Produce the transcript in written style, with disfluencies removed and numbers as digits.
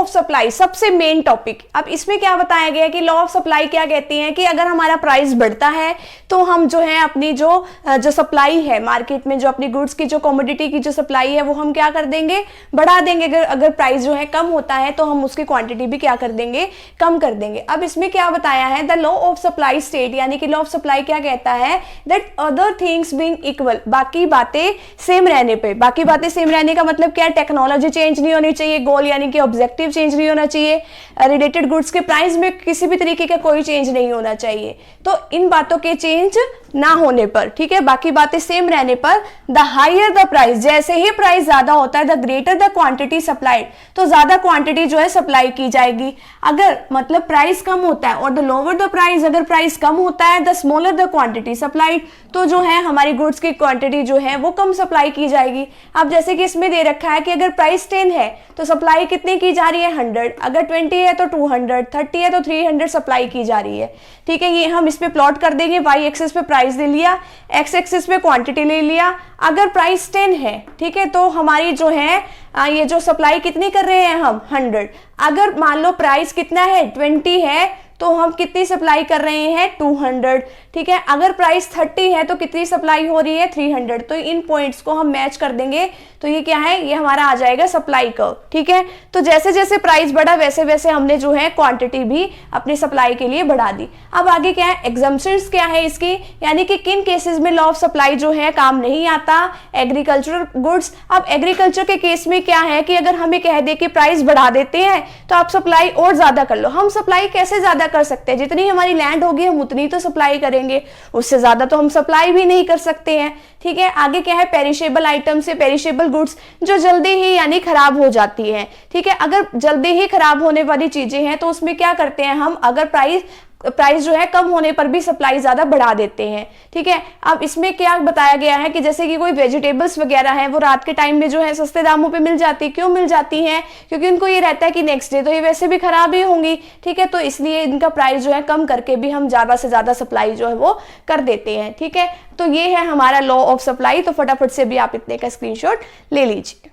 Supply सबसे main topic. अब इसमें क्या बताया गया है कि लॉ ऑफ सप्लाई क्या कहती है कि अगर हमारा प्राइस बढ़ता है तो हम जो है अपनी जो सप्लाई है मार्केट में, जो अपनी गुड्स की जो कमोडिटी की जो सप्लाई है वो हम क्या कर देंगे, बढ़ा देंगे। अगर प्राइस जो है कम होता है तो हम उसकी क्वांटिटी भी क्या कर देंगे, कम कर देंगे। अब इसमें क्या बताया है, the law of supply state, यानी कि लॉ ऑफ सप्लाई क्या कहता है, that other things being equal, बाकी बातें सेम रहने पे, बाकी बातें सेम रहने का मतलब क्या है, टेक्नोलॉजी चेंज नहीं होनी चाहिए, गोल यानी कि ऑब्जेक्टिव चेंज नहीं होना चाहिए, रिलेटेड गुड्स के प्राइस में किसी भी तरीके का कोई चेंज नहीं होना चाहिए। तो इन बातों के चेंज ना होने पर, ठीक है, बाकी बातें सेम रहने पर, द हायर द प्राइस, जैसे ही प्राइस ज्यादा होता है, the greater the quantity supplied, तो ज्यादा क्वांटिटी जो है सप्लाई की जाएगी। अगर मतलब प्राइस कम होता है और द लोअर द प्राइस, अगर प्राइस कम होता है, the smaller the quantity supplied, तो जो है हमारी गुड्स की क्वांटिटी जो है वो कम सप्लाई की जाएगी। अब जैसे कि इसमें दे रखा है कि अगर प्राइस 10 है तो सप्लाई कितनी की जा रही है, 100, अगर 20 है तो 200, 30 है तो 300 सप्लाई की जा रही है, ठीक है। ये हम इस पे प्लॉट कर देंगे, वाई एक्सिस पे प्राइस ले लिया, एक्स एक्सिस पे क्वांटिटी ले लिया। अगर प्राइस 10 है, ठीक है, तो हमारी जो है ये जो सप्लाई कितनी कर रहे हैं हम, 100। अगर मान लो प्राइस कितना है, 20 है, तो हम कितनी सप्लाई कर रहे हैं, 200, ठीक है। अगर प्राइस 30 है तो कितनी सप्लाई हो रही है, 300। तो इन पॉइंट्स को हम मैच कर देंगे तो ये क्या है, ये हमारा आ जाएगा सप्लाई कर्व, ठीक है। तो जैसे जैसे प्राइस बढ़ा वैसे वैसे हमने जो है क्वांटिटी भी अपनी सप्लाई के लिए बढ़ा दी। अब आगे क्या है, एग्जम्पशंस क्या है इसकी, यानी कि किन केसेस में लॉ ऑफ सप्लाई जो है काम नहीं आता, एग्रीकल्चरल गुड्स। अब एग्रीकल्चर के केस में क्या है कि अगर हमें कह दे कि प्राइस बढ़ा देते हैं तो आप सप्लाई और ज्यादा कर लो। हम सप्लाई कैसे ज्यादा कर सकते हैं, जितनी हमारी लैंड होगी हम उतनी तो सप्लाई करेंगे, उससे ज्यादा तो हम सप्लाई भी नहीं कर सकते हैं, ठीक है। आगे क्या है, पेरिशेबल आइटम से पेरिशेबल गुड्स, जो जल्दी ही यानी खराब हो जाती है, ठीक है। अगर जल्दी ही खराब होने वाली चीजें हैं तो उसमें क्या करते हैं हम, अगर प्राइस जो है कम होने पर भी सप्लाई ज्यादा बढ़ा देते हैं, ठीक है। अब इसमें क्या बताया गया है कि जैसे कि कोई वेजिटेबल्स वगैरह है वो रात के टाइम में जो है सस्ते दामों पे मिल जाती है। क्यों मिल जाती हैं, क्योंकि उनको ये रहता है कि नेक्स्ट डे तो ये वैसे भी खराब ही होंगी, ठीक है। तो इसलिए इनका प्राइस जो है कम करके भी हम ज्यादा से ज्यादा सप्लाई जो है वो कर देते हैं, ठीक है। तो ये है हमारा लॉ ऑफ सप्लाई। तो फटाफट से भी आप इतने का स्क्रीनशॉट ले लीजिए।